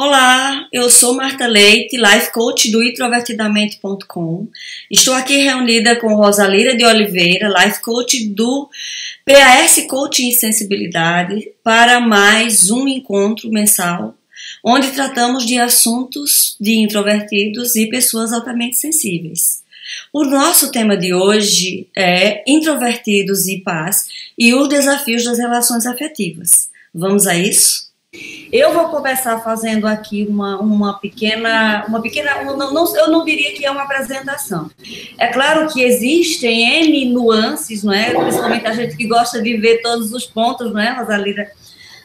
Olá, eu sou Marta Leite, Life Coach do introvertidamente.com. Estou aqui reunida com Rosalira de Oliveira, Life Coach do PAS Coaching e Sensibilidade, para mais um encontro mensal, onde tratamos de assuntos de introvertidos e pessoas altamente sensíveis. O nosso tema de hoje é introvertidos e paz e os desafios das relações afetivas. Vamos a isso? Eu vou começar fazendo aqui uma pequena, eu não diria que é uma apresentação. É claro que existem N nuances, não é? Principalmente a gente que gosta de ver todos os pontos, não é, Rosalira,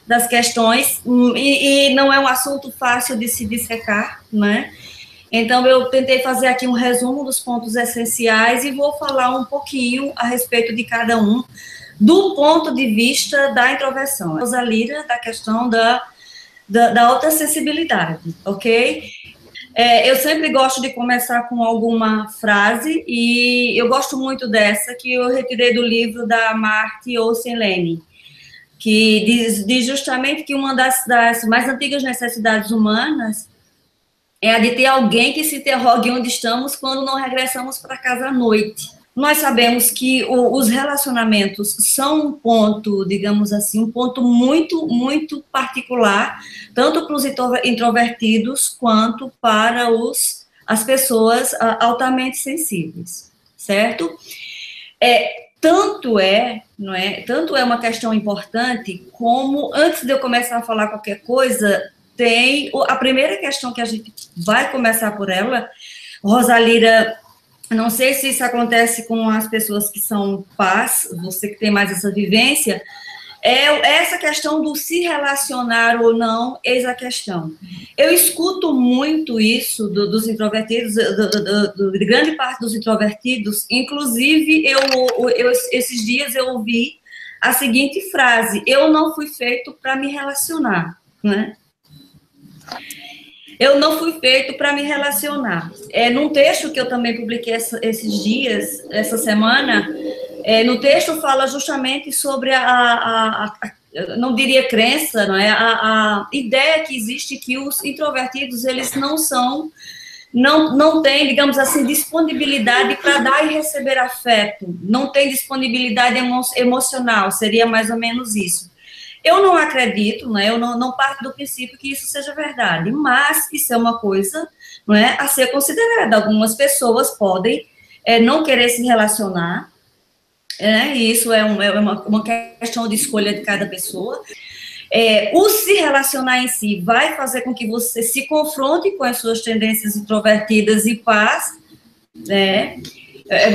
das questões, e não é um assunto fácil de se dissecar, não é? Então, eu tentei fazer aqui um resumo dos pontos essenciais e vou falar um pouquinho a respeito de cada um, do ponto de vista da introversão. Rosalira, da questão da alta sensibilidade, ok? Eu sempre gosto de começar com alguma frase, e eu gosto muito dessa, que eu retirei do livro da Marty Olsen-Lane, que diz justamente que uma das mais antigas necessidades humanas é a de ter alguém que se interrogue onde estamos quando não regressamos para casa à noite. Nós sabemos que os relacionamentos são um ponto, digamos assim, um ponto muito, muito particular, tanto para os introvertidos quanto para as pessoas altamente sensíveis, certo? Tanto é uma questão importante como, antes de eu começar a falar qualquer coisa, tem a primeira questão que a gente vai começar por ela, Rosalira. Não sei se isso acontece com as pessoas que são paz, você que tem mais essa vivência, essa questão do se relacionar ou não, eis a questão. Eu escuto muito isso dos introvertidos, de grande parte dos introvertidos, inclusive esses dias eu ouvi a seguinte frase: eu não fui feito para me relacionar, né? Eu não fui feito para me relacionar. Num texto que eu também publiquei esses dias, essa semana, no texto fala justamente sobre não diria crença, não é? A ideia que existe que os introvertidos, eles não têm, digamos assim, disponibilidade para dar e receber afeto, não tem disponibilidade emocional, seria mais ou menos isso. Eu não acredito, né? Eu não parto do princípio que isso seja verdade, mas isso é uma coisa, não é, a ser considerada. Algumas pessoas podem não querer se relacionar, e isso é uma questão de escolha de cada pessoa. O se relacionar em si vai fazer com que você se confronte com as suas tendências introvertidas e paz, né?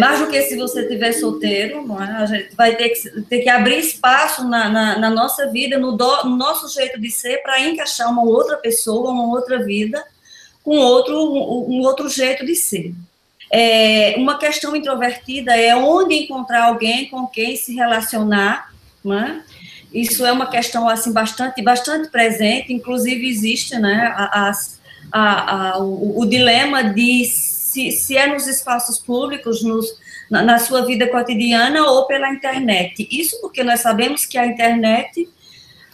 Mais do que se você estiver solteiro, não é? A gente vai ter que abrir espaço na nossa vida, no nosso jeito de ser, para encaixar uma outra pessoa, uma outra vida, com um outro jeito de ser. Uma questão introvertida é onde encontrar alguém com quem se relacionar, não é? Isso é uma questão assim, bastante presente, inclusive existe, né, o dilema de se é nos espaços públicos, na sua vida cotidiana ou pela internet. Isso porque nós sabemos que a internet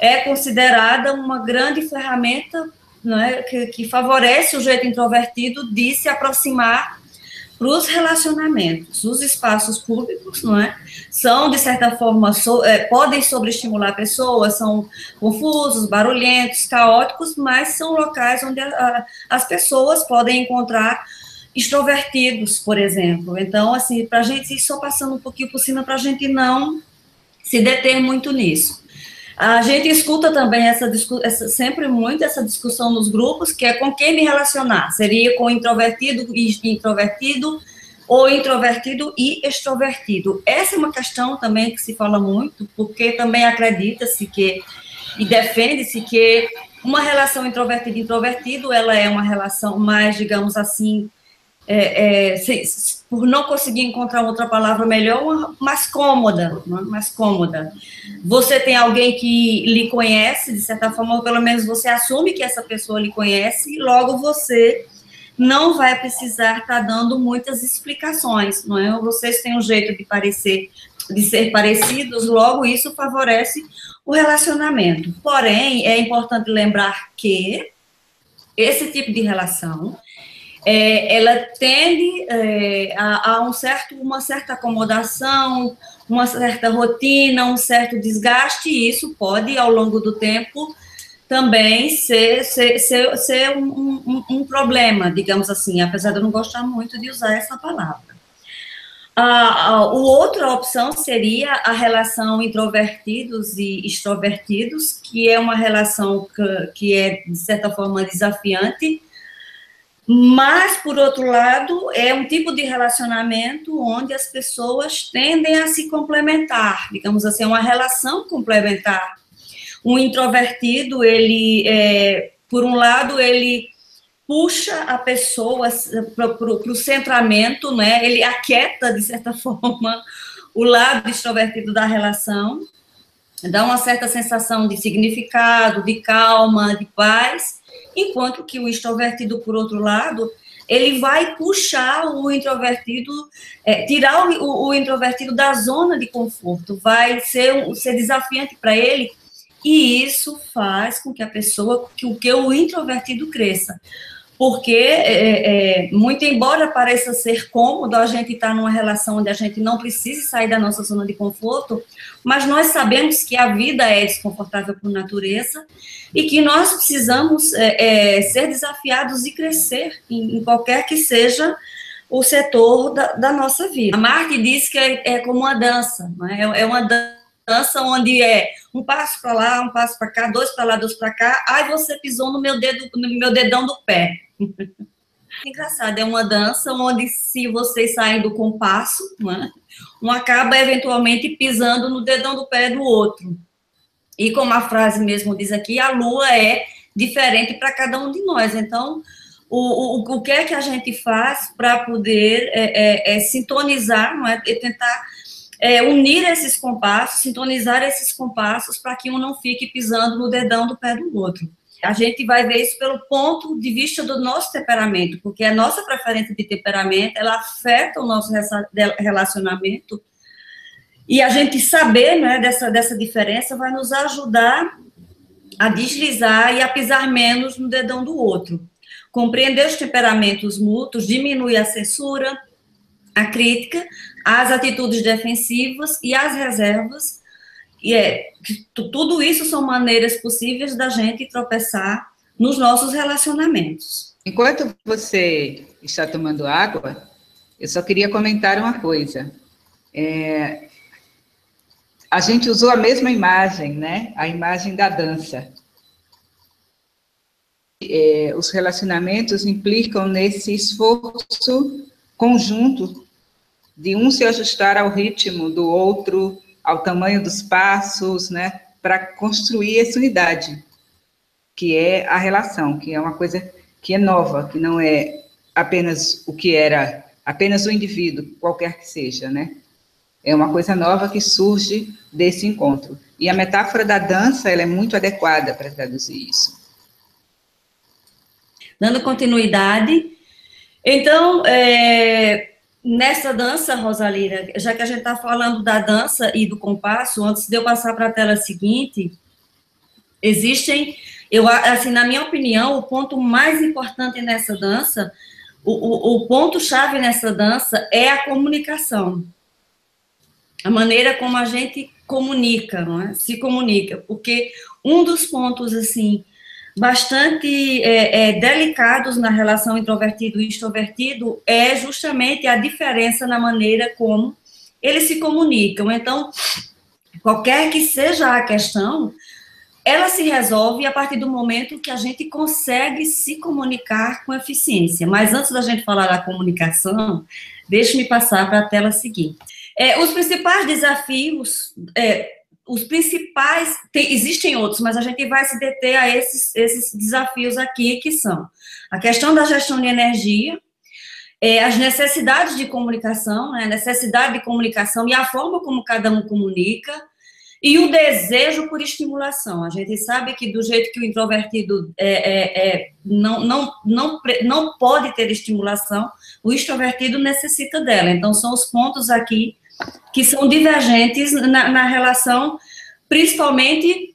é considerada uma grande ferramenta, não é, que favorece o jeito introvertido de se aproximar para os relacionamentos. Os espaços públicos, não é, são, de certa forma, podem sobreestimular pessoas, são confusos, barulhentos, caóticos, mas são locais onde as pessoas podem encontrar extrovertidos, por exemplo. Então, assim, para a gente ir só passando um pouquinho por cima, para a gente não se deter muito nisso. A gente escuta também sempre muito essa discussão nos grupos, que é com quem me relacionar. Seria com introvertido e introvertido, ou introvertido e extrovertido. Essa é uma questão também que se fala muito, porque também acredita-se e defende-se que uma relação introvertido-introvertido, ela é uma relação mais, digamos assim, por não conseguir encontrar outra palavra melhor, mais cômoda, né? Mais cômoda. Você tem alguém que lhe conhece, de certa forma, ou pelo menos você assume que essa pessoa lhe conhece, e logo você não vai precisar estar dando muitas explicações, não é? Vocês têm um jeito de ser parecidos, logo isso favorece o relacionamento. Porém, é importante lembrar que esse tipo de relação, ela tende a uma certa acomodação, uma certa rotina, um certo desgaste, e isso pode, ao longo do tempo, também ser um problema, digamos assim, apesar de eu não gostar muito de usar essa palavra. Outra opção seria a relação introvertidos e extrovertidos, que é uma relação que é, de certa forma, desafiante, mas, por outro lado, é um tipo de relacionamento onde as pessoas tendem a se complementar, digamos assim, é uma relação complementar. Um introvertido, por um lado, ele puxa a pessoa para o centramento, né? Ele aquieta, de certa forma, o lado extrovertido da relação, dá uma certa sensação de significado, de calma, de paz, enquanto que o extrovertido, por outro lado, ele vai puxar o introvertido, tirar o introvertido da zona de conforto, vai ser desafiante para ele, e isso faz com que o introvertido cresça. Porque, muito embora pareça ser cômodo a gente estar numa relação onde a gente não precisa sair da nossa zona de conforto, mas nós sabemos que a vida é desconfortável por natureza e que nós precisamos ser desafiados e crescer em qualquer que seja o setor da nossa vida. A Mark diz que é como uma dança, né? É uma dança onde um passo para lá, um passo para cá, dois para lá, dois para cá, aí você pisou no meu dedão do pé. Engraçado, é uma dança onde, se vocês saem do compasso, né, um acaba eventualmente pisando no dedão do pé do outro. E como a frase mesmo diz aqui, a lua é diferente para cada um de nós. Então, o que é que a gente faz para poder sintonizar, não é? Tentar unir esses compassos, sintonizar esses compassos para que um não fique pisando no dedão do pé do outro. A gente vai ver isso pelo ponto de vista do nosso temperamento, porque a nossa preferência de temperamento, ela afeta o nosso relacionamento, e a gente saber, né, dessa diferença vai nos ajudar a deslizar e a pisar menos no dedão do outro. Compreender os temperamentos mútuos diminui a censura, a crítica, as atitudes defensivas e as reservas. Tudo isso são maneiras possíveis da gente tropeçar nos nossos relacionamentos. Enquanto você está tomando água, eu só queria comentar uma coisa. A gente usou a mesma imagem, né? A imagem da dança. Os relacionamentos implicam nesse esforço conjunto de um se ajustar ao ritmo do outro, ao tamanho dos passos, né, para construir essa unidade, que é a relação, que é uma coisa que é nova, que não é apenas o que era, apenas o indivíduo, qualquer que seja, né? É uma coisa nova que surge desse encontro. E a metáfora da dança, ela é muito adequada para traduzir isso. Dando continuidade, então, nessa dança, Rosalira, já que a gente está falando da dança e do compasso, antes de eu passar para a tela seguinte, existem, assim, na minha opinião, o ponto mais importante nessa dança, o ponto-chave nessa dança é a comunicação. A maneira como a gente comunica, não é? Se comunica, porque um dos pontos, assim, bastante delicados na relação introvertido e extrovertido é justamente a diferença na maneira como eles se comunicam. Então, qualquer que seja a questão, ela se resolve a partir do momento que a gente consegue se comunicar com eficiência. Mas antes da gente falar da comunicação, deixe-me passar para a tela seguinte. Os principais desafios... existem outros, mas a gente vai se deter a esses desafios aqui, que são a questão da gestão de energia, as necessidades de comunicação, né, a necessidade de comunicação e a forma como cada um comunica, e o desejo por estimulação. A gente sabe que do jeito que o introvertido não pode ter estimulação, o extrovertido necessita dela. Então, são os pontos aqui que são divergentes na relação, principalmente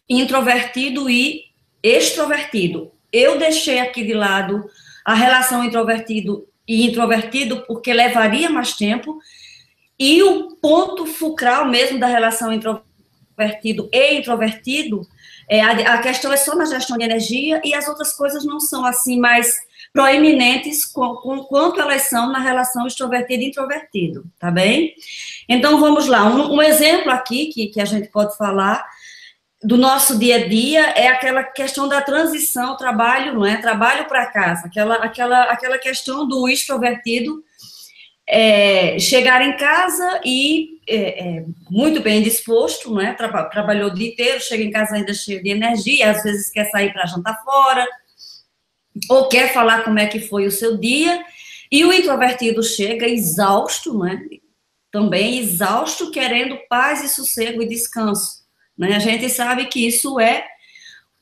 introvertido e extrovertido. eu deixei aqui de lado a relação introvertido e introvertido porque levaria mais tempo, e o ponto fulcral mesmo da relação introvertido e introvertido, a questão é só na gestão de energia, e as outras coisas não são assim mais proeminentes quanto elas são na relação extrovertido e introvertido, tá bem? Então, vamos lá. Um exemplo aqui que a gente pode falar do nosso dia a dia é aquela questão da transição trabalho, não é? Trabalho para casa, aquela questão do extrovertido chegar em casa e muito bem disposto, não é? Trabalhou o dia inteiro, chega em casa ainda cheio de energia, às vezes quer sair para jantar fora, ou quer falar como é que foi o seu dia, e o introvertido chega exausto, não é? Também exausto, querendo paz e sossego e descanso, né? A gente sabe que isso é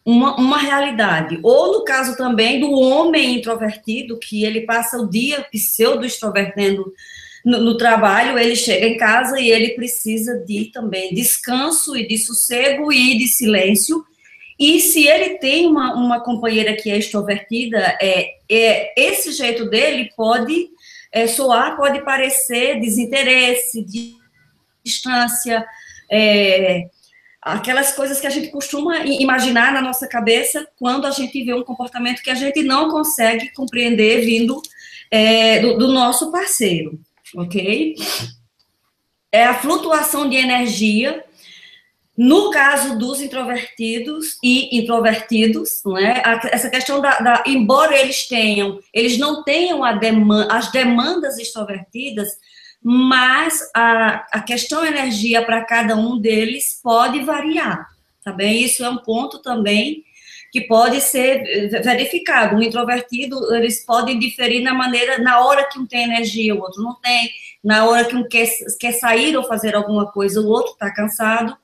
uma realidade. Ou no caso também do homem introvertido, que ele passa o dia pseudo-extrovertendo no trabalho, ele chega em casa e ele precisa de também descanso e de sossego e de silêncio. E se ele tem uma companheira que é extrovertida, esse jeito dele pode soar, pode parecer desinteresse, distância, aquelas coisas que a gente costuma imaginar na nossa cabeça quando a gente vê um comportamento que a gente não consegue compreender vindo do nosso parceiro, ok? É a flutuação de energia. No caso dos introvertidos e introvertidos, não é? Essa questão embora eles não tenham as demandas extrovertidas, mas a questão energia para cada um deles pode variar, tá bem? Isso é um ponto também que pode ser verificado. Um introvertido, eles podem diferir na hora que um tem energia, o outro não tem, na hora que um quer sair ou fazer alguma coisa, o outro está cansado.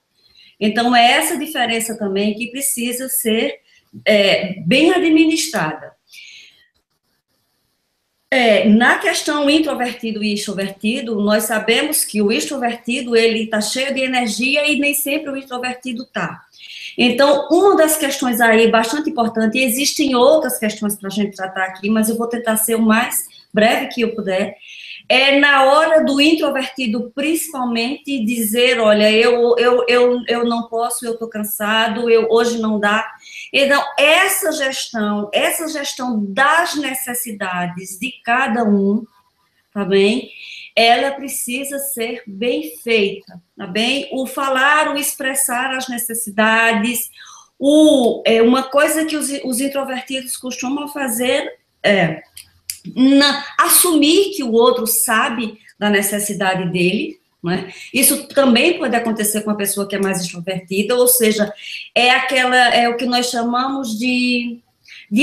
Então, é essa diferença também que precisa ser bem administrada. Na questão introvertido e extrovertido, nós sabemos que o extrovertido, ele está cheio de energia e nem sempre o introvertido está. Então, uma das questões aí bastante importante, e existem outras questões para a gente tratar aqui, mas eu vou tentar ser o mais breve que eu puder, na hora do introvertido, principalmente, dizer, olha, eu não posso, eu estou cansado, hoje não dá. Então, essa gestão das necessidades de cada um, tá bem? Ela precisa ser bem feita, tá bem? O falar, o expressar as necessidades, uma coisa que os introvertidos costumam fazer assumir que o outro sabe da necessidade dele, né? Isso também pode acontecer com a pessoa que é mais extrovertida, ou seja, é o que nós chamamos de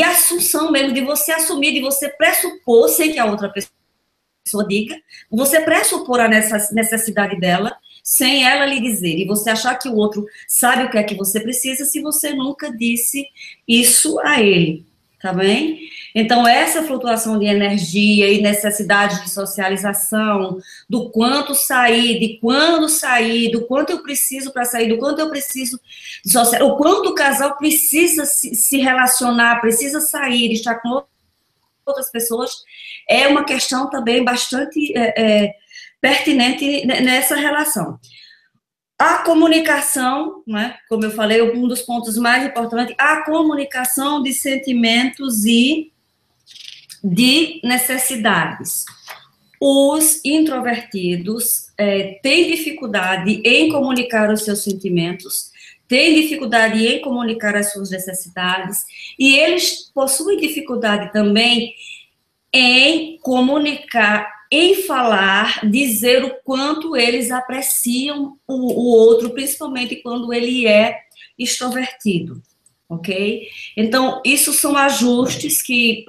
assunção mesmo, de você assumir, de você pressupor, sem que a outra pessoa diga, você pressupor a necessidade dela, sem ela lhe dizer, e você achar que o outro sabe o que é que você precisa, se você nunca disse isso a ele, tá bem? Então, essa flutuação de energia e necessidade de socialização, do quanto sair, de quando sair, do quanto eu preciso para sair, do quanto eu preciso de socializar, o quanto o casal precisa se relacionar, precisa sair, estar com outras pessoas, é uma questão também bastante pertinente nessa relação. A comunicação, né, como eu falei, um dos pontos mais importantes, a comunicação de sentimentos e de necessidades. Os introvertidos têm dificuldade em comunicar os seus sentimentos, têm dificuldade em comunicar as suas necessidades, e eles possuem dificuldade também em comunicar, em falar, dizer o quanto eles apreciam o outro, principalmente quando ele é extrovertido, ok? Então, isso são ajustes que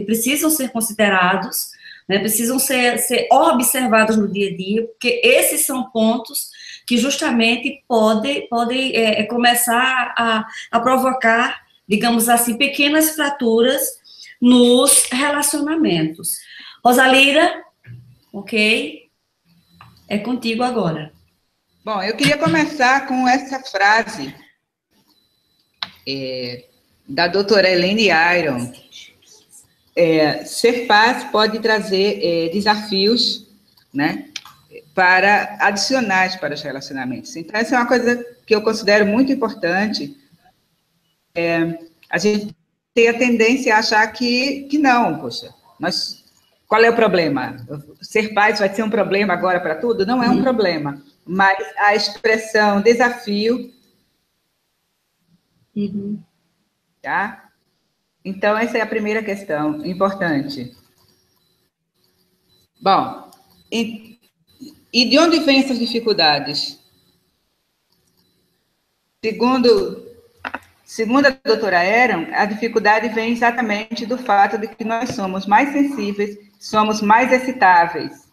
precisam ser considerados, né, precisam ser observados no dia a dia, porque esses são pontos que justamente podem começar a provocar, digamos assim, pequenas fraturas nos relacionamentos. Rosalira, ok? É contigo agora. Bom, eu queria começar com essa frase da doutora Elaine Aron. Ser paz pode trazer desafios, né, adicionais para os relacionamentos. Então, essa é uma coisa que eu considero muito importante. A gente tem a tendência a achar que não, poxa, qual é o problema? Ser paz vai ser um problema agora para tudo? Não é um problema, mas a expressão desafio, tá? Então, essa é a primeira questão importante. Bom, e de onde vêm essas dificuldades? Segundo a doutora Aron, a dificuldade vem exatamente do fato de que nós somos mais sensíveis, somos mais excitáveis.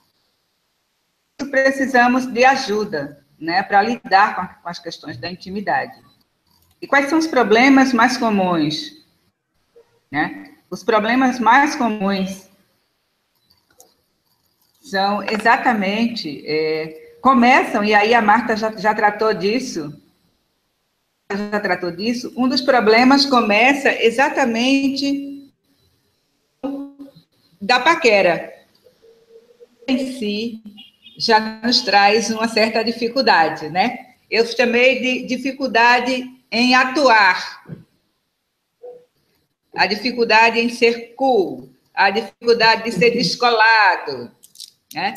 Precisamos de ajuda, né, para lidar com as questões da intimidade. E quais são os problemas mais comuns? Né? Os problemas mais comuns são exatamente, começam, e aí a Marta já tratou disso, um dos problemas começa exatamente da paquera. Em si, já nos traz uma certa dificuldade, né? Eu chamei de dificuldade em atuar, a dificuldade em ser cool, a dificuldade de ser descolado, né?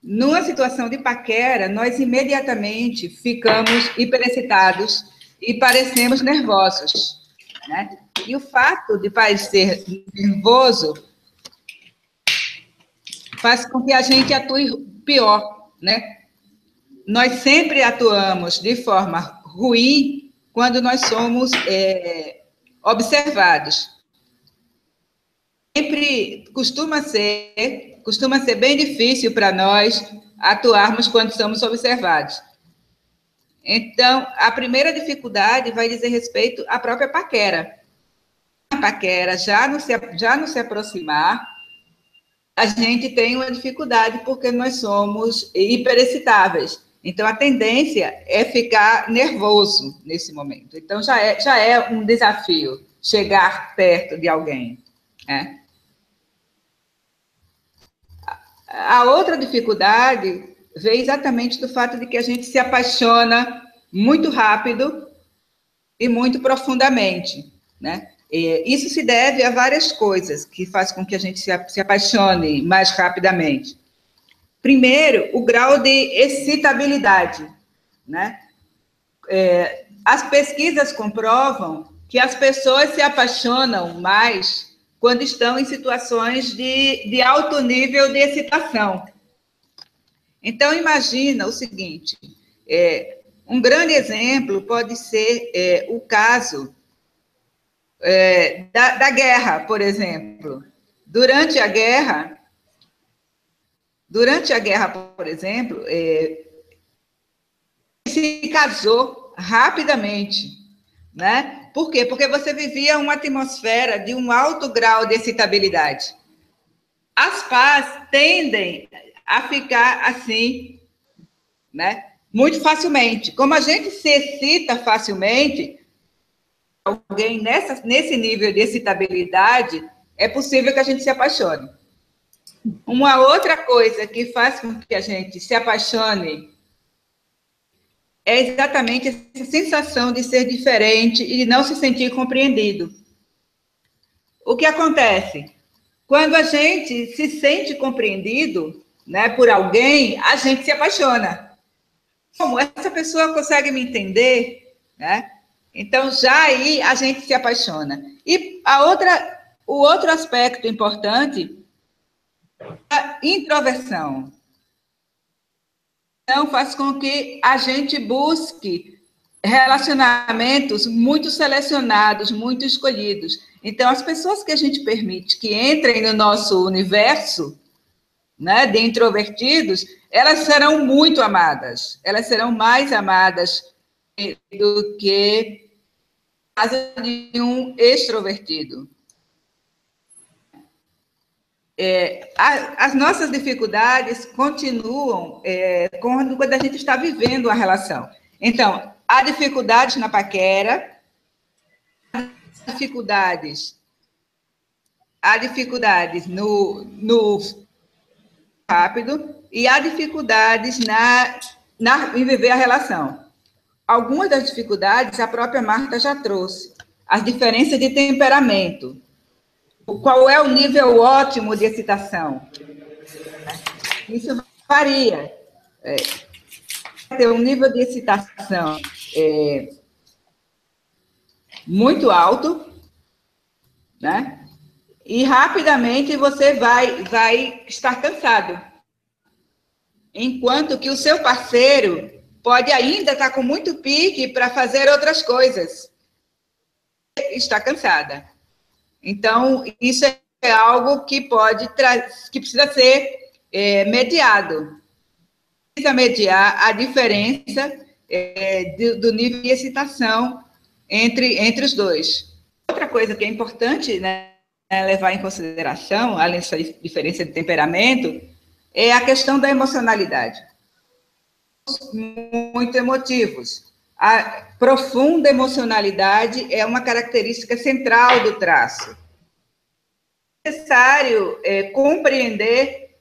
Numa situação de paquera, nós imediatamente ficamos hiperexcitados e parecemos nervosos, né? E o fato de parecer nervoso faz com que a gente atue pior, né? Nós sempre atuamos de forma ruim quando nós somos observados. Sempre costuma ser bem difícil para nós atuarmos quando somos observados. Então, a primeira dificuldade vai dizer respeito à própria paquera. A paquera já não se aproximar, a gente tem uma dificuldade porque nós somos hiperexcitáveis. Então, a tendência é ficar nervoso nesse momento. Então, já é um desafio chegar perto de alguém, né? A outra dificuldade vem exatamente do fato de que a gente se apaixona muito rápido e muito profundamente, né? Isso se deve a várias coisas que faz com que a gente se apaixone mais rapidamente. Primeiro, o grau de excitabilidade, né? As pesquisas comprovam que as pessoas se apaixonam mais quando estão em situações de alto nível de excitação. Então, imagina o seguinte, um grande exemplo pode ser o caso da guerra, por exemplo. Durante a guerra, por exemplo, se casou rapidamente, né? Por quê? Porque você vivia uma atmosfera de um alto grau de excitabilidade. As pás tendem a ficar assim, né? Muito facilmente. Como a gente se excita facilmente, alguém nesse nível de excitabilidade, é possível que a gente se apaixone. Uma outra coisa que faz com que a gente se apaixone é exatamente essa sensação de ser diferente e de não se sentir compreendido. O que acontece? Quando a gente se sente compreendido, né, por alguém, a gente se apaixona. Como essa pessoa consegue me entender, né? Então, já aí a gente se apaixona. E o outro aspecto importante é a introversão. Então, faz com que a gente busque relacionamentos muito selecionados, muito escolhidos. Então, as pessoas que a gente permite que entrem no nosso universo, né, de introvertidos, elas serão muito amadas. Elas serão mais amadas do que a de um extrovertido. As nossas dificuldades continuam quando a gente está vivendo a relação. Então, há dificuldades na paquera, há dificuldades no rápido e há dificuldades em viver a relação. Algumas das dificuldades a própria Marta já trouxe. As diferenças de temperamento. Qual é o nível ótimo de excitação? Isso varia. Ter um nível de excitação muito alto, né? E rapidamente você vai estar cansado. Enquanto que o seu parceiro pode ainda estar com muito pique para fazer outras coisas. Está cansada. Então, isso é algo que precisa ser mediado. Precisa mediar a diferença do nível de excitação entre os dois. Outra coisa que é importante, né, levar em consideração, além dessa diferença de temperamento, é a questão da emocionalidade. Muito emotivos. A profunda emocionalidade é uma característica central do traço. É necessário compreender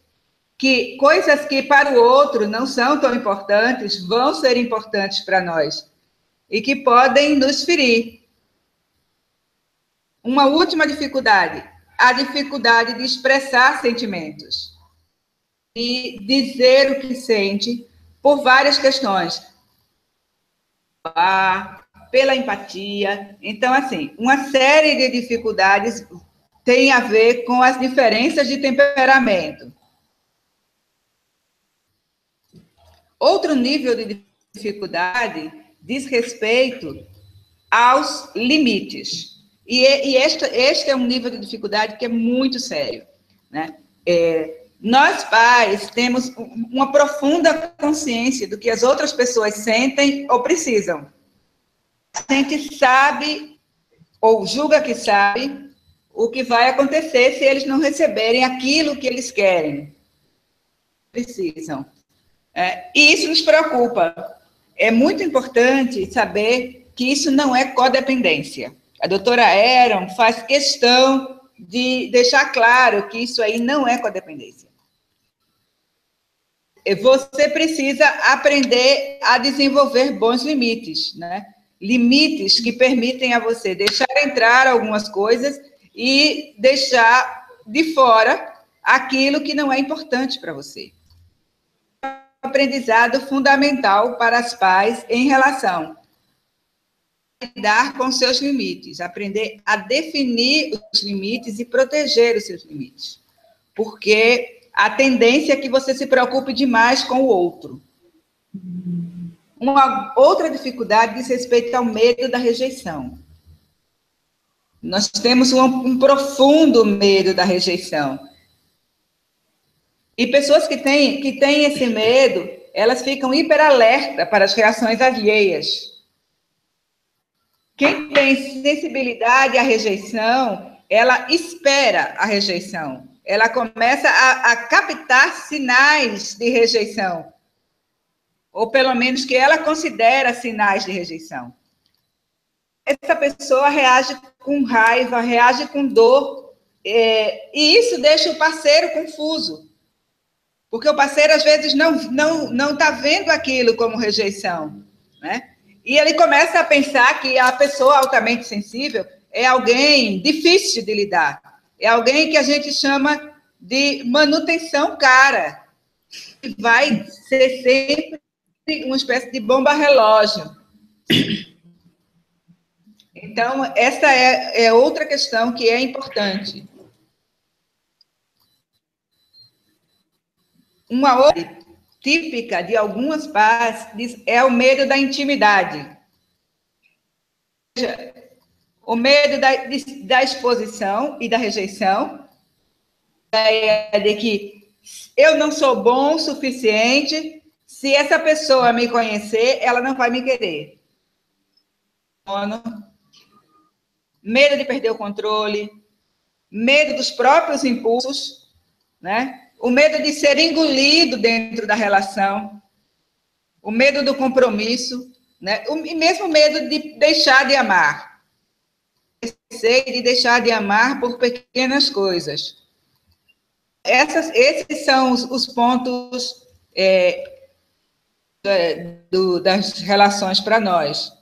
que coisas que para o outro não são tão importantes vão ser importantes para nós e que podem nos ferir. Uma última dificuldade, a dificuldade de expressar sentimentos e dizer o que sente por várias questões. Pela empatia. Então, assim, uma série de dificuldades tem a ver com as diferenças de temperamento. Outro nível de dificuldade diz respeito aos limites. E este é um nível de dificuldade que é muito sério, né? Nós, pais, temos uma profunda consciência do que as outras pessoas sentem ou precisam. A gente sabe, ou julga que sabe, o que vai acontecer se eles não receberem aquilo que eles querem, precisam. E isso nos preocupa. É muito importante saber que isso não é codependência. A doutora Eron faz questão de deixar claro que isso aí não é codependência. Você precisa aprender a desenvolver bons limites, né? Limites que permitem a você deixar entrar algumas coisas e deixar de fora aquilo que não é importante para você. Aprendizado fundamental para as pais em relação a lidar com seus limites, aprender a definir os limites e proteger os seus limites. Porque a tendência é que você se preocupe demais com o outro. Uma outra dificuldade diz respeito ao medo da rejeição. Nós temos um profundo medo da rejeição. E pessoas que têm esse medo, elas ficam hiperalerta para as reações alheias. Quem tem sensibilidade à rejeição, ela espera a rejeição. Ela começa a captar sinais de rejeição. Ou pelo menos que ela considera sinais de rejeição. Essa pessoa reage com raiva, reage com dor, e isso deixa o parceiro confuso. Porque o parceiro, às vezes, não está vendo aquilo como rejeição, né? E ele começa a pensar que a pessoa altamente sensível é alguém difícil de lidar. É alguém que a gente chama de manutenção cara. Que vai ser sempre uma espécie de bomba relógio. Então, essa é outra questão que é importante. Uma outra típica de algumas pais é o medo da intimidade. O medo da exposição e da rejeição, de que eu não sou bom o suficiente, se essa pessoa me conhecer, ela não vai me querer. Medo de perder o controle, medo dos próprios impulsos, né? O medo de ser engolido dentro da relação, o medo do compromisso, né? E mesmo o medo de deixar de amar. e de deixar de amar por pequenas coisas. Esses são os pontos das relações para nós.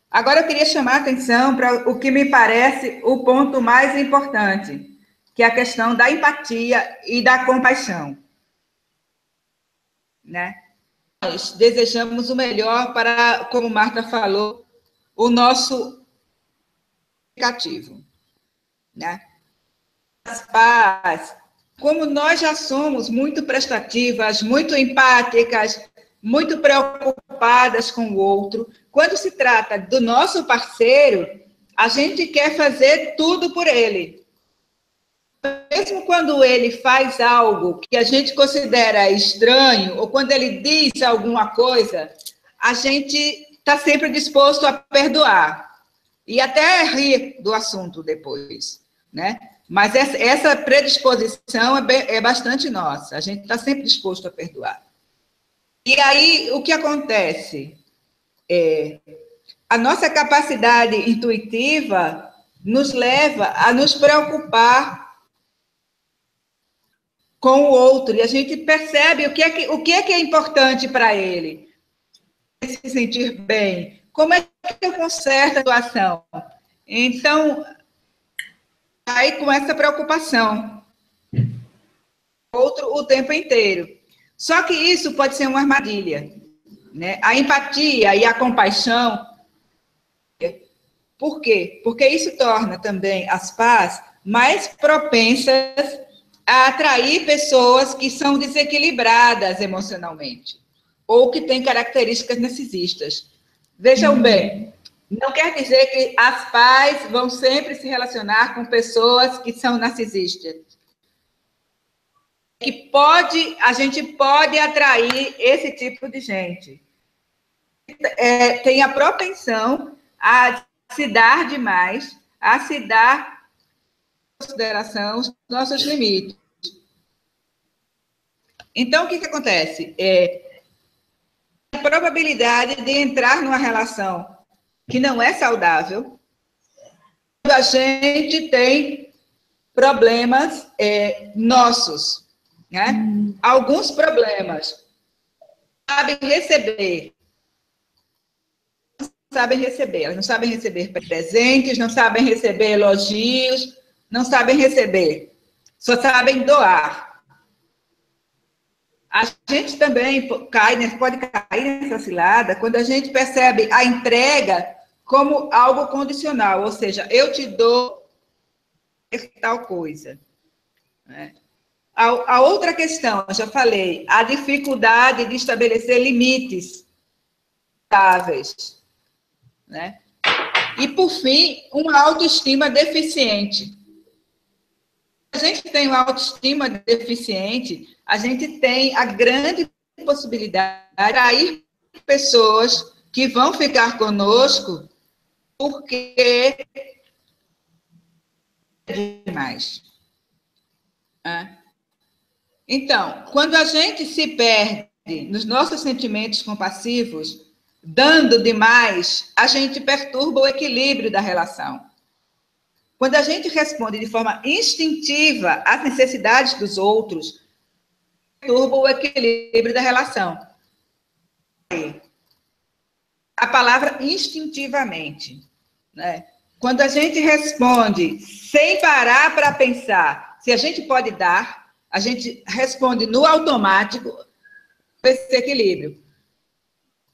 Agora, eu queria chamar a atenção para o que me parece o ponto mais importante, que é a questão da empatia e da compaixão. Né? Nós desejamos o melhor para, como Marta falou, o nosso aplicativo. Né? As paz, como nós já somos muito prestativas, muito empáticas, muito preocupadas com o outro, quando se trata do nosso parceiro, a gente quer fazer tudo por ele. Mesmo quando ele faz algo que a gente considera estranho, ou quando ele diz alguma coisa, a gente está sempre disposto a perdoar. E até rir do assunto depois, né? Mas essa predisposição é bastante nossa. A gente está sempre disposto a perdoar. E aí, o que acontece? A nossa capacidade intuitiva nos leva a nos preocupar com o outro, e a gente percebe o que é importante para ele. Se sentir bem. Como é que eu conserto a situação? Então, aí com essa preocupação. Outro o tempo inteiro. Só que isso pode ser uma armadilha. Né? A empatia e a compaixão. Por quê? Porque isso torna também as paz mais propensas a atrair pessoas que são desequilibradas emocionalmente ou que têm características narcisistas. Vejam bem, não quer dizer que as pais vão sempre se relacionar com pessoas que são narcisistas. A gente pode atrair esse tipo de gente. Tem a propensão a se dar demais, a se dar em consideração os nossos limites. Então, o que acontece? A probabilidade de entrar numa relação que não é saudável, quando a gente tem problemas nossos, né? Alguns problemas sabem receber, elas não sabem receber presentes, não sabem receber elogios, não sabem receber, só sabem doar. A gente também pode cair nessa cilada quando a gente percebe a entrega como algo condicional, ou seja, eu te dou tal coisa. Né? A outra questão, eu já falei, a dificuldade de estabelecer limites estáveis. Né? E, por fim, uma autoestima deficiente. Se a gente tem uma autoestima deficiente, a gente tem a grande possibilidade de atrair pessoas que vão ficar conosco porque é demais. Então, quando a gente se perde nos nossos sentimentos compassivos, dando demais, a gente perturba o equilíbrio da relação. Quando a gente responde de forma instintiva às necessidades dos outros, perturba o equilíbrio da relação. A palavra instintivamente. Né? Quando a gente responde sem parar para pensar se a gente pode dar, a gente responde no automático esse equilíbrio.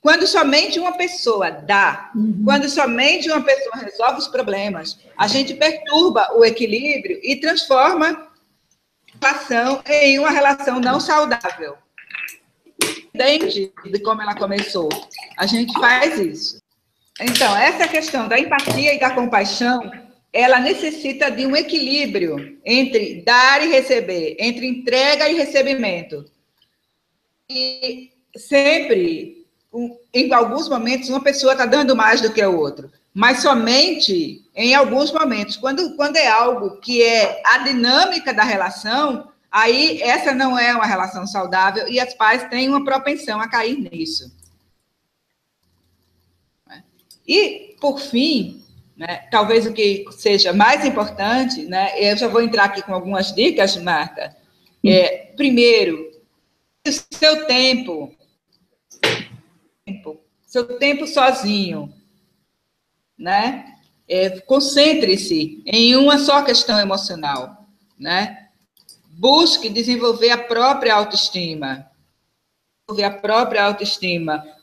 Quando somente uma pessoa dá, quando somente uma pessoa resolve os problemas, a gente perturba o equilíbrio e transforma a relação em uma relação não saudável. Independente de como ela começou, a gente faz isso. Então, essa questão da empatia e da compaixão, ela necessita de um equilíbrio entre dar e receber, entre entrega e recebimento. E sempre... Em alguns momentos, uma pessoa está dando mais do que o outro, mas somente em alguns momentos. Quando é algo que é a dinâmica da relação, aí essa não é uma relação saudável e as pais têm uma propensão a cair nisso. E, por fim, né? Talvez o que seja mais importante, né? Eu já vou entrar aqui com algumas dicas, Marta. Primeiro, o seu tempo sozinho, né? Concentre-se em uma só questão emocional, né? Busque desenvolver a própria autoestima.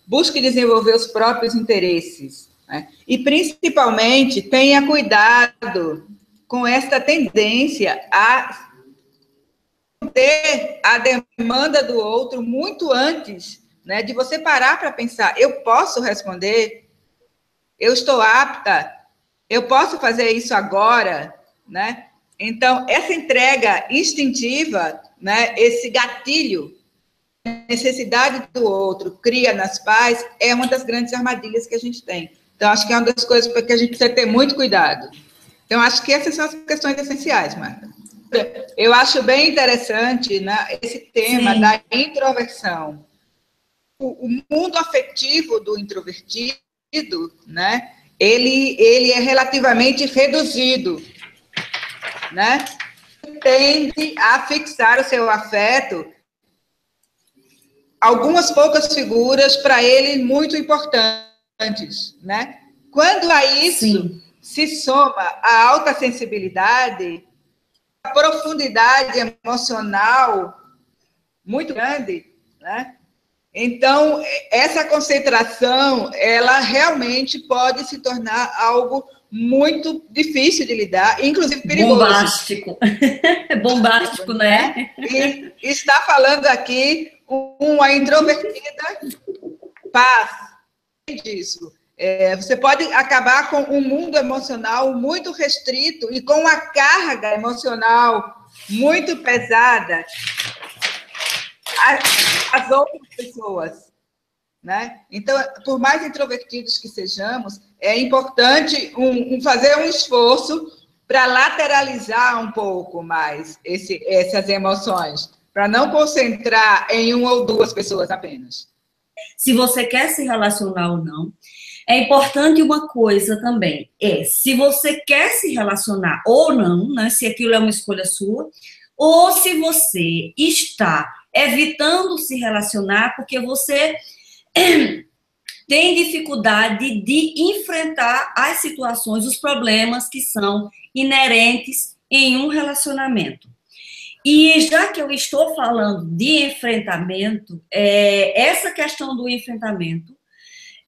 Busque desenvolver os próprios interesses, né? E, principalmente, tenha cuidado com esta tendência a ter a demanda do outro muito antes, né, de você parar para pensar, eu posso responder? Eu estou apta? Eu posso fazer isso agora? Né? Então, essa entrega instintiva, né, esse gatilho, necessidade do outro, cria nas pais, é uma das grandes armadilhas que a gente tem. Então, acho que é uma das coisas que a gente precisa ter muito cuidado. Então, acho que essas são as questões essenciais, Marta. Eu acho bem interessante, né, esse tema Sim. da introversão. O mundo afetivo do introvertido, né, ele é relativamente reduzido, né? Tende a fixar o seu afeto algumas poucas figuras para ele muito importantes, né? Quando a isso Sim. se soma a alta sensibilidade, a profundidade emocional muito grande, né? Então, essa concentração, ela realmente pode se tornar algo muito difícil de lidar, inclusive perigoso. Bombástico. Bombástico, né? E está falando aqui uma introvertida paz disso. Você pode acabar com um mundo emocional muito restrito e com uma carga emocional muito pesada às outras pessoas, né? Então, por mais introvertidos que sejamos, é importante fazer um esforço para lateralizar um pouco mais essas emoções, para não concentrar em uma ou duas pessoas apenas. Se você quer se relacionar ou não, é importante uma coisa também, se você quer se relacionar ou não, né, se aquilo é uma escolha sua, ou se você está evitando se relacionar porque você tem dificuldade de enfrentar as situações, os problemas que são inerentes em um relacionamento. E já que eu estou falando de enfrentamento, essa questão do enfrentamento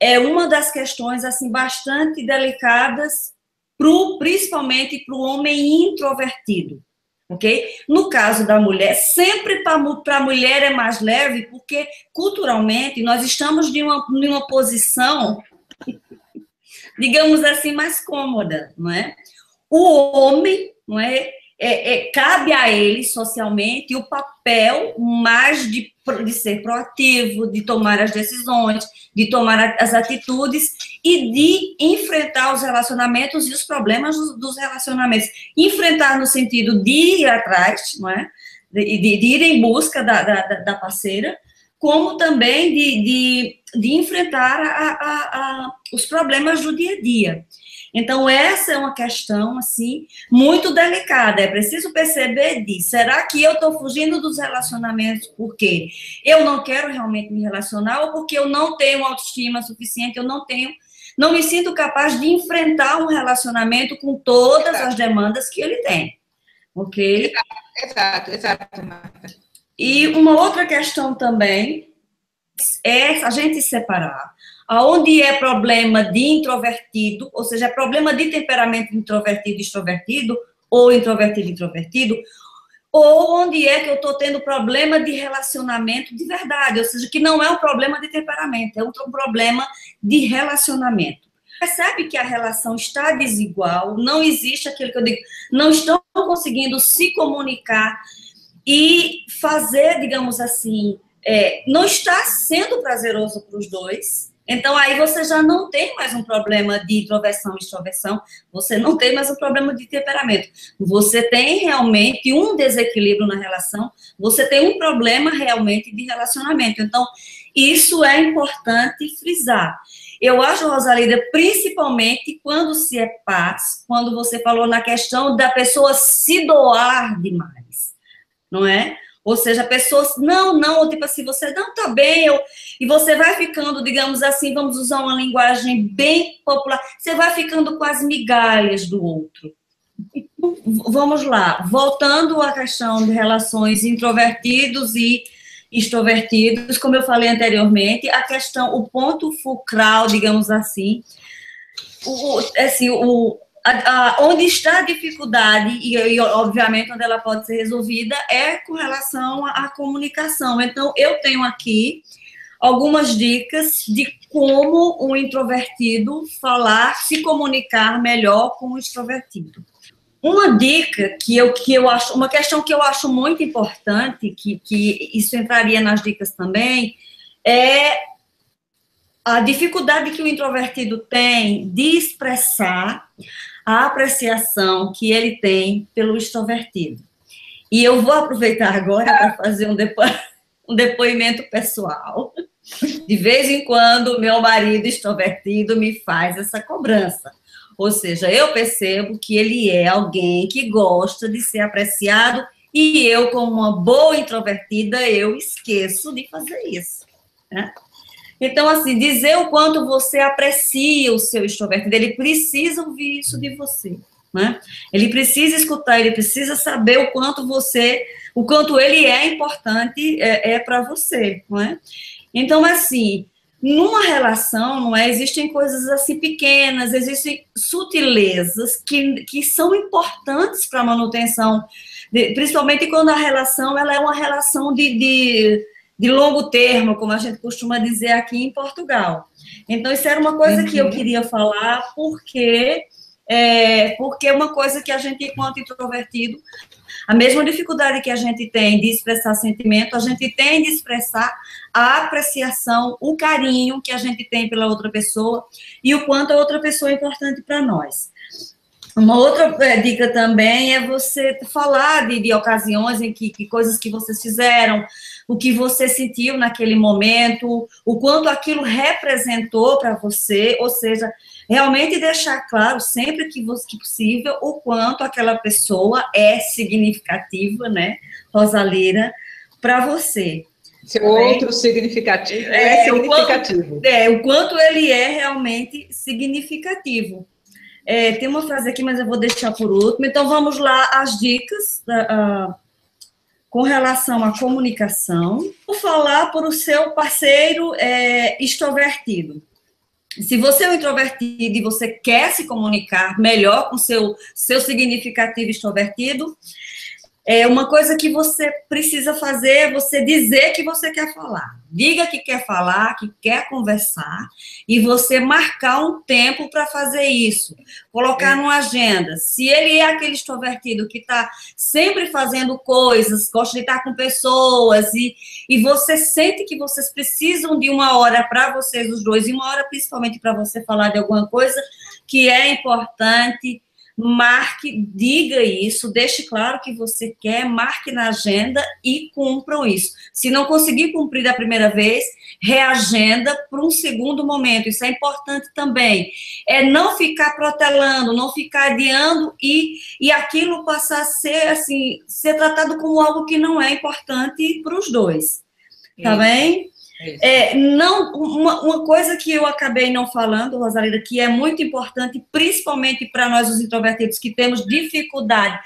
é uma das questões assim bastante delicadas, principalmente para o homem introvertido. Okay? No caso da mulher, sempre para a mulher é mais leve, porque culturalmente nós estamos em uma posição, digamos assim, mais cômoda, não é? O homem, não é? Cabe a ele socialmente o papel mais de ser proativo, de tomar as decisões, de tomar as atitudes e de enfrentar os relacionamentos e os problemas dos relacionamentos. Enfrentar no sentido de ir atrás, não é? de ir em busca da parceira, como também de enfrentar os problemas do dia a dia. Então, essa é uma questão, assim, muito delicada. É preciso perceber disso. Será que eu estou fugindo dos relacionamentos porque eu não quero realmente me relacionar ou porque eu não tenho autoestima suficiente, eu não me sinto capaz de enfrentar um relacionamento com todas as demandas que ele tem. Ok? Exato, Marta. E uma outra questão também é a gente separar aonde é problema de introvertido, ou seja, é problema de temperamento introvertido, extrovertido, ou introvertido, ou onde é que eu estou tendo problema de relacionamento de verdade, ou seja, que não é um problema de temperamento, é um problema de relacionamento. Percebe que a relação está desigual, não existe aquilo que eu digo, não estão conseguindo se comunicar e fazer, digamos assim, não está sendo prazeroso para os dois. Então, aí você já não tem mais um problema de introversão e extroversão, você não tem mais um problema de temperamento. Você tem realmente um desequilíbrio na relação, você tem um problema realmente de relacionamento. Então, isso é importante frisar. Eu acho, Rosalida, principalmente quando se é paz, quando você falou na questão da pessoa se doar demais, não é? Ou seja, a pessoa, não, tipo assim, você não tá bem, e você vai ficando, digamos assim, vamos usar uma linguagem bem popular, você vai ficando com as migalhas do outro. Vamos lá, voltando à questão de relações introvertidos e extrovertidos, como eu falei anteriormente, a questão, o ponto fulcral, digamos assim, onde está a dificuldade, e, obviamente onde ela pode ser resolvida, é com relação à comunicação. Então, eu tenho aqui algumas dicas de como um introvertido falar, se comunicar melhor com o extrovertido. Uma dica que eu acho, uma questão que eu acho muito importante, que isso entraria nas dicas também, é a dificuldade que o introvertido tem de expressar a apreciação que ele tem pelo extrovertido. E eu vou aproveitar agora para fazer um depoimento pessoal. De vez em quando, meu marido extrovertido me faz essa cobrança. Ou seja, eu percebo que ele é alguém que gosta de ser apreciado e eu, como uma boa introvertida, eu esqueço de fazer isso, né? Então, assim, dizer o quanto você aprecia o seu extrovertido, ele precisa ouvir isso de você, né? Ele precisa escutar, ele precisa saber o quanto ele é importante para você, não é? Então, assim, numa relação, não é? Existem coisas assim pequenas, existem sutilezas que são importantes para a manutenção, principalmente quando a relação ela é uma relação de longo termo, como a gente costuma dizer aqui em Portugal. Então, isso era uma coisa que eu queria falar, porque é uma coisa que a gente, enquanto introvertido, a mesma dificuldade que a gente tem de expressar sentimento, a gente tem de expressar a apreciação, o carinho que a gente tem pela outra pessoa e o quanto a outra pessoa é importante para nós. Uma outra dica também é você falar de ocasiões em que coisas que vocês fizeram, o que você sentiu naquele momento, o quanto aquilo representou para você, ou seja, realmente deixar claro, sempre que possível, o quanto aquela pessoa é significativa, né, Rosalira, para você. Seu outro significativo é significativo. O quanto ele é realmente significativo. Tem uma frase aqui, mas eu vou deixar por último. Então, vamos lá, as dicas com relação à comunicação. Vou falar para o seu parceiro extrovertido. Se você é um introvertido e você quer se comunicar melhor com seu significativo extrovertido, uma coisa que você precisa fazer é você dizer que você quer falar. Diga que quer falar, que quer conversar, e você marcar um tempo para fazer isso. Colocar numa agenda. Se ele é aquele extrovertido que está sempre fazendo coisas, gosta de estar com pessoas, e você sente que vocês precisam de uma hora para vocês os dois, e uma hora principalmente para você falar de alguma coisa que é importante, marque, diga isso, deixe claro que você quer, marque na agenda e cumpram isso. Se não conseguir cumprir da primeira vez, reagenda para um segundo momento. Isso é importante também. Não ficar protelando, não ficar adiando e aquilo passar a ser, assim, ser tratado como algo que não é importante para os dois. Tá bem? Uma coisa que eu acabei não falando, Rosalida, que é muito importante, principalmente para nós, os introvertidos, que temos dificuldade,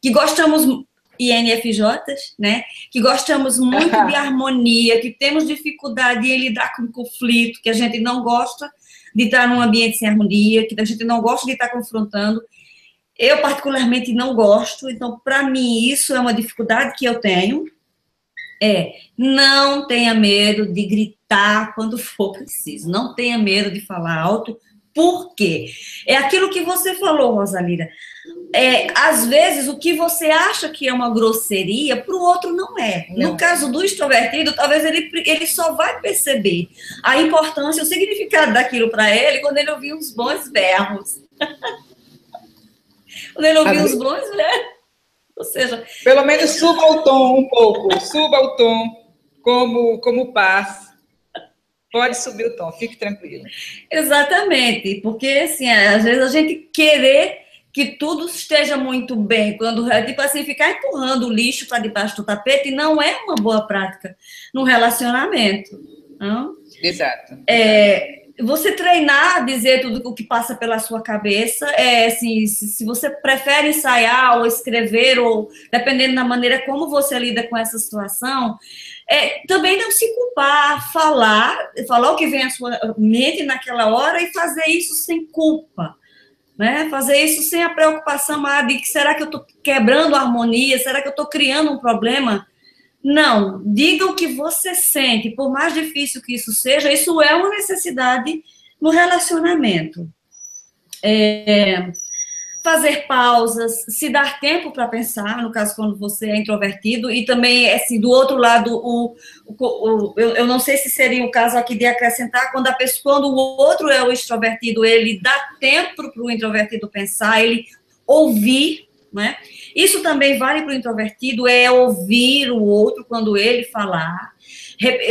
que gostamos, INFJs, né? Que gostamos muito de harmonia, que temos dificuldade em lidar com conflito, que a gente não gosta de estar num ambiente sem harmonia, que a gente não gosta de estar confrontando. Eu, particularmente, não gosto, então, para mim, isso é uma dificuldade que eu tenho. Não tenha medo de gritar quando for preciso, não tenha medo de falar alto, por quê? É aquilo que você falou, Rosalira, às vezes o que você acha que é uma grosseria, para o outro não é. No caso do extrovertido, talvez ele só vai perceber a importância, o significado daquilo para ele quando ele ouvir uns bons berros. Quando ele ouvir uns bons berros. Ou seja, pelo menos suba o tom um pouco, suba o tom como paz. Pode subir o tom, fique tranquilo. Exatamente, porque assim, às vezes a gente querer que tudo esteja muito bem, quando é tipo assim, ficar empurrando o lixo para debaixo do tapete não é uma boa prática no relacionamento. Não? Exato. Você treinar, dizer tudo o que passa pela sua cabeça, assim, se você prefere ensaiar ou escrever, ou dependendo da maneira como você lida com essa situação, também não se culpar, falar o que vem à sua mente naquela hora e fazer isso sem culpa, né? Fazer isso sem a preocupação de que será que eu estou quebrando a harmonia, será que eu estou criando um problema? Não, diga o que você sente, por mais difícil que isso seja, isso é uma necessidade no relacionamento. Fazer pausas, se dar tempo para pensar, no caso quando você é introvertido, e também, assim, do outro lado, eu não sei se seria o caso aqui de acrescentar, quando o outro é o extrovertido, ele dá tempo para o introvertido pensar, ele ouvir, né? Isso também vale para o introvertido, ouvir o outro quando ele falar.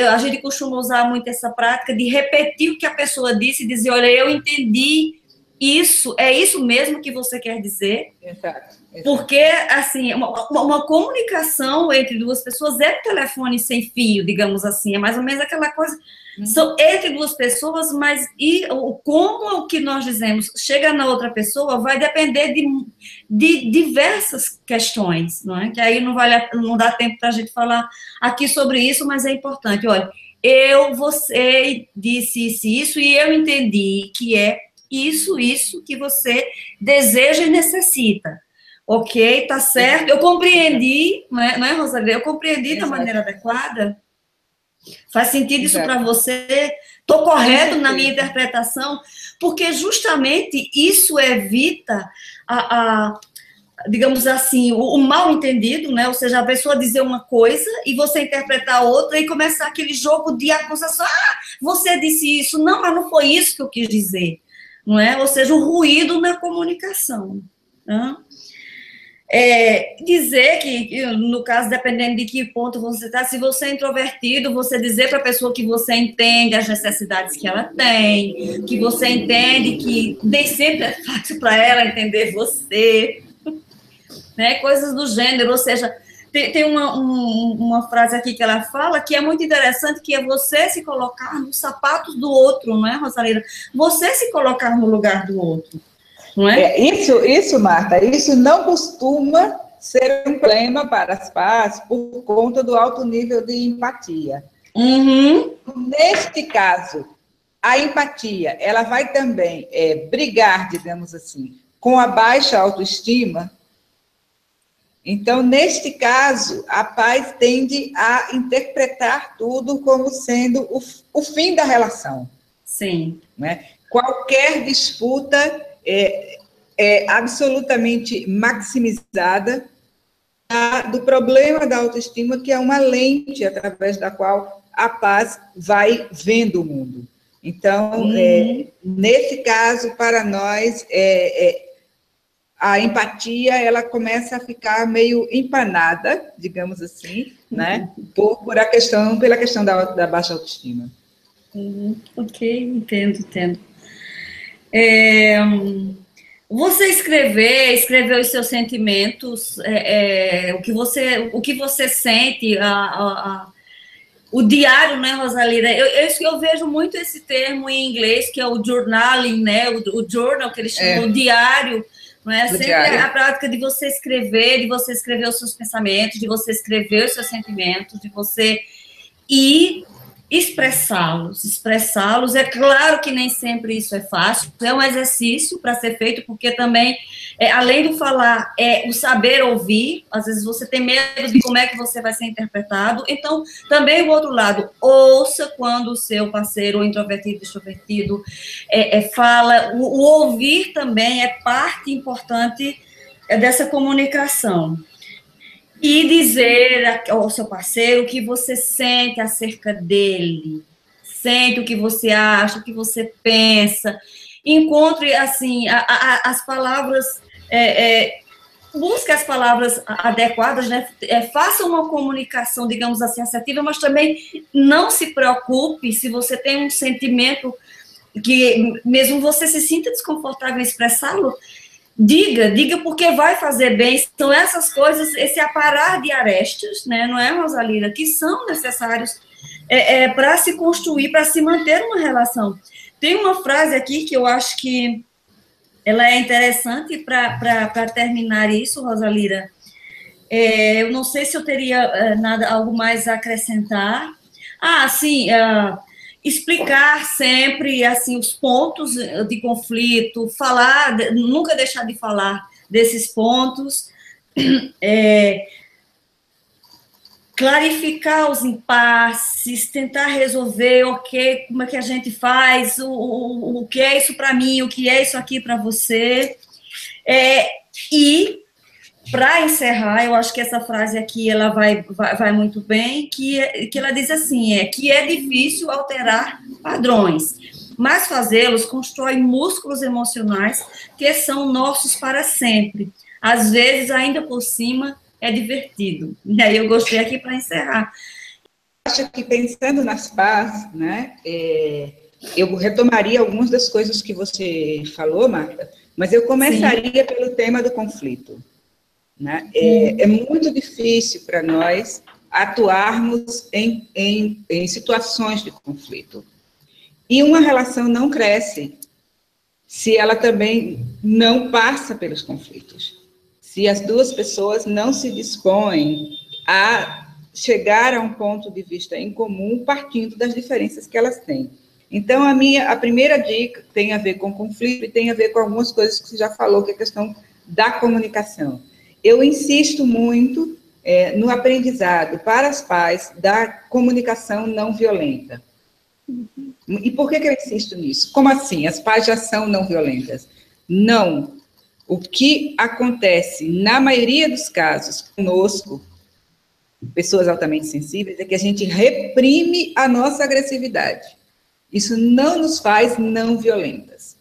A gente costuma usar muito essa prática de repetir o que a pessoa disse e dizer, olha, eu entendi isso, é isso mesmo que você quer dizer? Exato. Porque, assim, uma comunicação entre duas pessoas é um telefone sem fio, digamos assim, é mais ou menos aquela coisa, são entre duas pessoas, mas como o que nós dizemos chega na outra pessoa vai depender de diversas questões, não é? Que aí não dá tempo para a gente falar aqui sobre isso, mas é importante. Olha, você disse isso e eu entendi que é isso que você deseja e necessita. Ok, tá certo. Eu compreendi, não é, Rosalia? Eu compreendi da maneira adequada. Faz sentido isso para você? Estou correto na minha interpretação? Porque justamente isso evita digamos assim, o mal entendido, né? Ou seja, a pessoa dizer uma coisa e você interpretar outra e começar aquele jogo de acusação. Você disse isso. Não, mas não foi isso que eu quis dizer. Não é? Ou seja, o ruído na comunicação. Né? Dizer que, no caso, dependendo de que ponto você está, se você é introvertido, você dizer para a pessoa que você entende as necessidades que ela tem, que você entende que nem sempre é fácil para ela entender você, né? Coisas do gênero, ou seja, tem uma frase aqui que ela fala que é muito interessante, que é você se colocar nos sapatos do outro, não é, Rosalina? Você se colocar no lugar do outro, não é? Isso, Marta, isso não costuma ser um problema para as partes por conta do alto nível de empatia. Uhum. Neste caso, a empatia, ela vai também brigar, digamos assim, com a baixa autoestima. Então, neste caso, a paz tende a interpretar tudo como sendo o fim da relação. Sim. Né? Qualquer disputa é absolutamente maximizada do problema da autoestima, que é uma lente através da qual a paz vai vendo o mundo. Então, nesse caso, para nós, a empatia, ela começa a ficar meio empanada, digamos assim, né? Pela questão da baixa autoestima. Ok, entendo. Você escrever os seus sentimentos, o que você sente, o diário, né, Rosalina? Eu vejo muito esse termo em inglês, que é o journaling, né? O journal, que eles chamam, o diário. Não é sempre a prática de você escrever os seus pensamentos, de você escrever os seus sentimentos, de você ir expressá-los. É claro que nem sempre isso é fácil, é um exercício para ser feito, porque também, além do falar, o saber ouvir, às vezes você tem medo de como é que você vai ser interpretado, então, também o outro lado, ouça quando o seu parceiro, introvertido, extrovertido, fala, o ouvir também é parte importante dessa comunicação. E dizer ao seu parceiro o que você sente acerca dele, sente o que você acha, o que você pensa. Encontre, assim, as palavras busque as palavras adequadas, né? Faça uma comunicação, digamos assim, assertiva, mas também não se preocupe se você tem um sentimento que, mesmo você se sinta desconfortável em expressá-lo, diga porque vai fazer bem. São essas coisas, esse aparar de arestas, né? Não é, Rosalina, que são necessários para se construir, para se manter uma relação. Tem uma frase aqui que eu acho que ela é interessante para terminar isso, Rosalira. Eu não sei se eu teria algo mais a acrescentar. Sim, explicar sempre assim os pontos de conflito, falar, nunca deixar de falar desses pontos, clarificar os impasses, tentar resolver, ok, como é que a gente faz, o que é isso para mim, o que é isso aqui para você. E, para encerrar, eu acho que essa frase aqui ela vai muito bem, que ela diz assim, que é difícil alterar padrões, mas fazê-los constrói músculos emocionais que são nossos para sempre. Às vezes, ainda por cima, é divertido. E aí eu gostei aqui para encerrar. Acho que pensando nas paz, né, eu retomaria algumas das coisas que você falou, Marta, mas eu começaria pelo tema do conflito. Né? É muito difícil para nós atuarmos em situações de conflito. E uma relação não cresce se ela também não passa pelos conflitos. Se as duas pessoas não se dispõem a chegar a um ponto de vista em comum, partindo das diferenças que elas têm. Então, a primeira dica tem a ver com conflito e tem a ver com algumas coisas que você já falou, que é a questão da comunicação. Eu insisto muito no aprendizado para os pais da comunicação não violenta. E por que eu insisto nisso? Como assim? As pais já são não violentas? Não. O que acontece, na maioria dos casos, conosco, pessoas altamente sensíveis, é que a gente reprime a nossa agressividade. Isso não nos faz não violentas.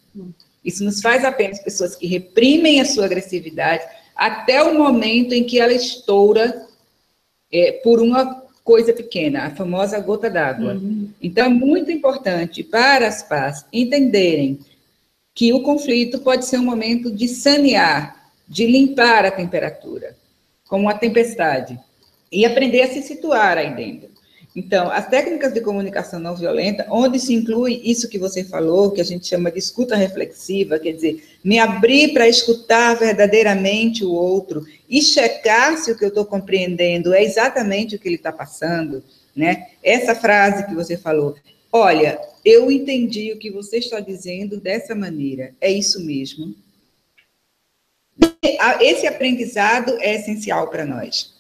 Isso nos faz apenas pessoas que reprimem a sua agressividade até o momento em que ela estoura por uma coisa pequena, a famosa gota d'água. Então, é muito importante para as pais entenderem que o conflito pode ser um momento de sanear, de limpar a temperatura, como uma tempestade, e aprender a se situar aí dentro. Então, as técnicas de comunicação não violenta, onde se inclui isso que você falou, que a gente chama de escuta reflexiva, quer dizer, me abrir para escutar verdadeiramente o outro e checar se o que eu estou compreendendo é exatamente o que ele está passando, né? Essa frase que você falou, olha, eu entendi o que você está dizendo dessa maneira, é isso mesmo. Esse aprendizado é essencial para nós.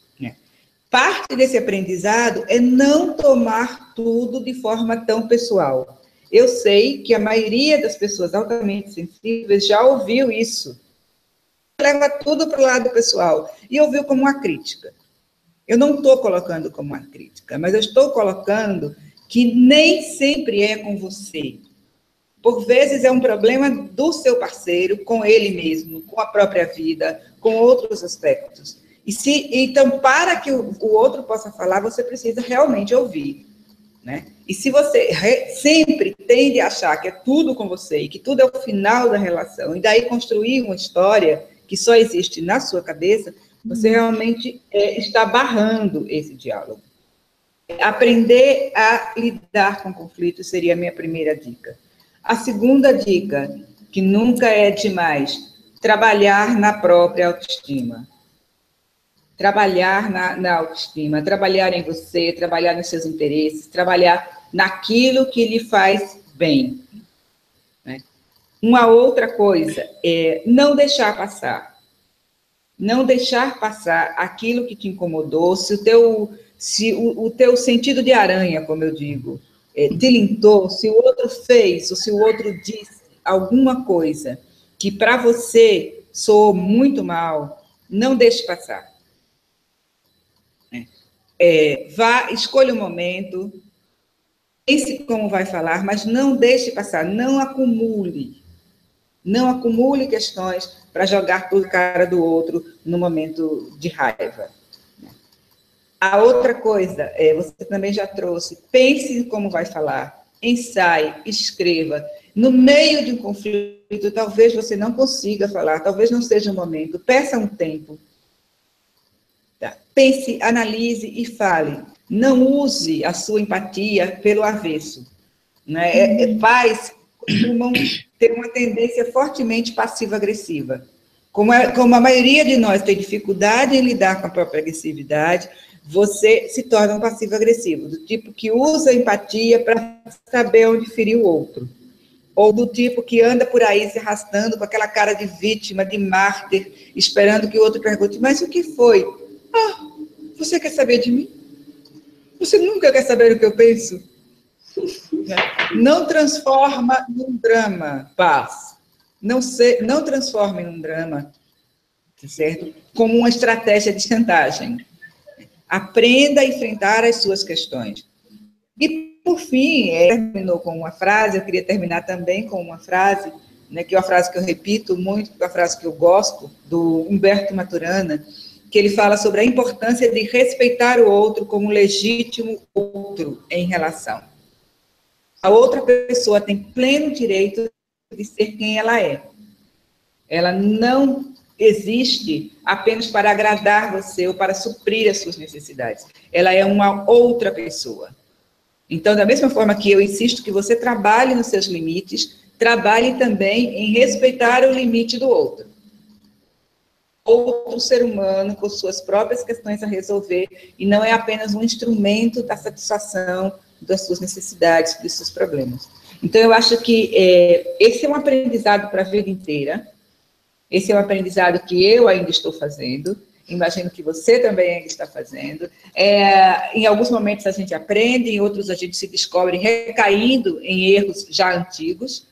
Parte desse aprendizado é não tomar tudo de forma tão pessoal. Eu sei que a maioria das pessoas altamente sensíveis já ouviu isso. Leva tudo para o lado pessoal e ouviu como uma crítica. Eu não estou colocando como uma crítica, mas eu estou colocando que nem sempre é com você. Por vezes é um problema do seu parceiro, com ele mesmo, com a própria vida, com outros aspectos. Então, para que o outro possa falar, você precisa realmente ouvir, né? E se você sempre tende a achar que é tudo com você e que tudo é o final da relação, e daí construir uma história que só existe na sua cabeça, você realmente está barrando esse diálogo. Aprender a lidar com conflitos seria a minha primeira dica. A segunda dica, que nunca é demais, trabalhar na própria autoestima. Trabalhar na autoestima, trabalhar em você, trabalhar nos seus interesses, trabalhar naquilo que lhe faz bem. Né? Uma outra coisa é não deixar passar. Não deixar passar aquilo que te incomodou, se o teu sentido de aranha, como eu digo, tilintou, se o outro fez, ou se o outro disse alguma coisa que para você soou muito mal, não deixe passar. Escolha o momento, pense como vai falar, mas não deixe passar, não acumule. Não acumule questões para jogar por cara do outro no momento de raiva. A outra coisa, você também já trouxe, pense como vai falar, ensaie, escreva. No meio de um conflito, talvez você não consiga falar, talvez não seja o momento, peça um tempo. Tá? Pense, analise e fale. Não use a sua empatia pelo avesso. Né? Pais costumam ter uma tendência fortemente passiva-agressiva. Como a maioria de nós tem dificuldade em lidar com a própria agressividade, você se torna um passivo-agressivo, do tipo que usa a empatia para saber onde ferir o outro. Ou do tipo que anda por aí se arrastando com aquela cara de vítima, de mártir, esperando que o outro pergunte, mas o que foi? Ah, você quer saber de mim? Você nunca quer saber o que eu penso? Não transforma num drama, paz. Não transforme num drama, certo? Como uma estratégia de chantagem. Aprenda a enfrentar as suas questões. E, por fim, terminou com uma frase, eu queria terminar também com uma frase, né, que é uma frase que eu repito muito, que é uma frase que eu gosto, do Humberto Maturana, que ele fala sobre a importância de respeitar o outro como legítimo outro em relação. A outra pessoa tem pleno direito de ser quem ela é. Ela não existe apenas para agradar você ou para suprir as suas necessidades. Ela é uma outra pessoa. Então, da mesma forma que eu insisto que você trabalhe nos seus limites, trabalhe também em respeitar o limite do outro. Outro ser humano com suas próprias questões a resolver, e não é apenas um instrumento da satisfação das suas necessidades, dos seus problemas. Então, eu acho que esse é um aprendizado para a vida inteira, esse é um aprendizado que eu ainda estou fazendo, imagino que você também ainda está fazendo. Em alguns momentos a gente aprende, em outros a gente se descobre recaindo em erros já antigos,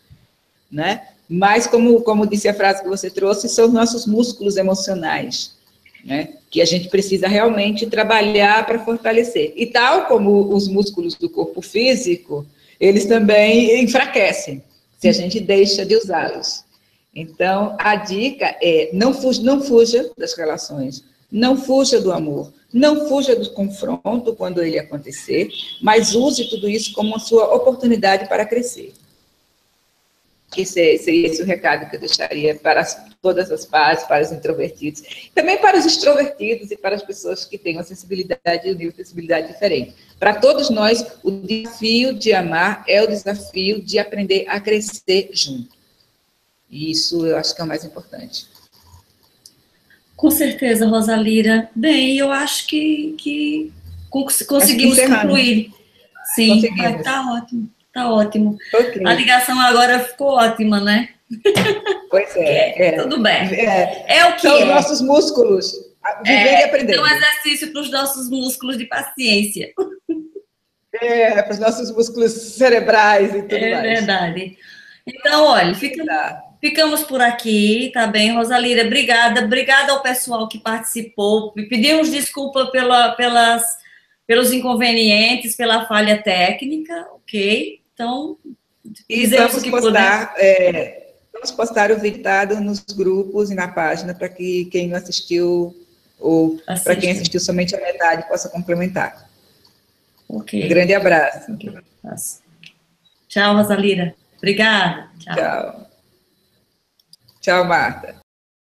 né? Mas, como disse a frase que você trouxe, são os nossos músculos emocionais, né? Que a gente precisa realmente trabalhar para fortalecer. E tal como os músculos do corpo físico, eles também enfraquecem, se a gente deixa de usá-los. Então, a dica é, não fuja das relações, não fuja do amor, não fuja do confronto quando ele acontecer, mas use tudo isso como a sua oportunidade para crescer. Seria esse o recado que eu deixaria para todas as partes, para os introvertidos, também para os extrovertidos e para as pessoas que têm uma sensibilidade e um nível de sensibilidade diferente. Para todos nós, o desafio de amar é o desafio de aprender a crescer junto. E isso eu acho que é o mais importante. Com certeza, Rosalira. Bem, eu acho que conseguimos concluir. Sim, tá ótimo, tá ótimo. Okay. A ligação agora ficou ótima, né? Pois é. Tudo bem. É o que são os nossos músculos. Viver e aprender. É um exercício para os nossos músculos de paciência. Para os nossos músculos cerebrais e tudo mais. É verdade. Então, olha, ficamos por aqui, tá bem, Rosalira? Obrigada ao pessoal que participou. Pedimos desculpa pelos inconvenientes, pela falha técnica, ok? Então, fizemos o que puder. Vamos postar o vídeo nos grupos e na página para que quem não assistiu ou para quem assistiu somente a metade possa complementar. Ok. Um grande abraço. Okay. Tchau, Rosalira. Obrigada. Tchau. Tchau, Marta.